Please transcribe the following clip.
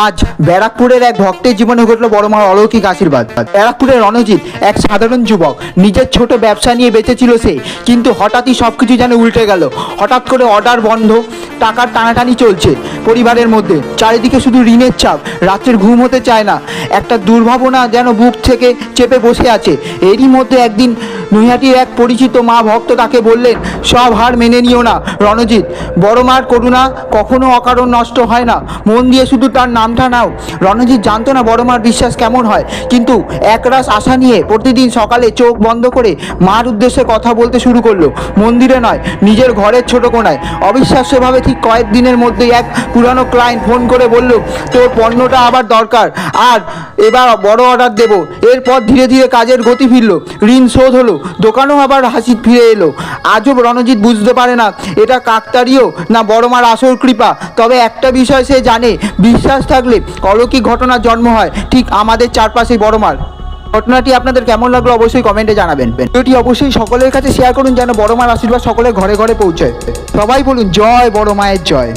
আজ ব্যারাকপুরের এক ভক্তের জীবনে ঘটল বড় মার অলৌকিক আশীর্বাদ। ব্যারাকপুরের রণজিৎ এক সাধারণ যুবক, নিজের ছোট ব্যবসা নিয়ে বেঁচেছিল সে, কিন্তু হঠাৎই সবকিছু যেন উল্টে গেল। হঠাৎ করে অর্ডার বন্ধ, টাকার টানাটানি চলছে পরিবারের মধ্যে, চারিদিকে শুধু ঋণের চাপ, রাত্রের ঘুম হতে চায় না, একটা দুর্ভাবনা যেন বুক থেকে চেপে বসে আছে। এরই মধ্যে একদিন নৈহাটির এক পরিচিত মা ভক্ত তাকে বললেন, সব হার মেনে নিও না রণজিৎ, বড় মার করুণা কখনো অকারণ নষ্ট হয় না, মন দিয়ে শুধু তার নামটা নাও। রণজিৎ জানতো না বড় মার বিশ্বাস কেমন হয়, কিন্তু একরাশ আশা নিয়ে প্রতিদিন সকালে চোখ বন্ধ করে মার উদ্দেশ্যে কথা বলতে শুরু করলো। মন্দিরে নয়, নিজের ঘরের ছোট কোণায়। অবিশ্বাস্যভাবে ঠিক কয়েকদিনের মধ্যেই এক পুরানো ক্লায়েন্ট ফোন করে বলল, তোর পণ্যটা আবার দরকার, আর এবার বড় অর্ডার দেবো। এরপর ধীরে ধীরে কাজের গতি ফিরল, ঋণ শোধ হলো, দোকানও আবার হাসি ফিরে এলো। আজও রণজিৎ বুঝতে পারে না এটা কাকতাড়ীয় না বড় মার আসল কৃপা। তবে একটা বিষয় সে জানে, বিশ্বাস থাকলে অলৌকিক ঘটনার জন্ম হয় ঠিক আমাদের চারপাশেই বড় মার। ঘটনাটি আপনাদের কেমন লাগলো অবশ্যই কমেন্টে জানাবেন। ভিডিওটি অবশ্যই সকলের কাছে শেয়ার করুন যেন বড় মার আশীর্বাদ সকলের ঘরে ঘরে পৌঁছায়। সবাই বলুন জয় বড় মায়ের জয়।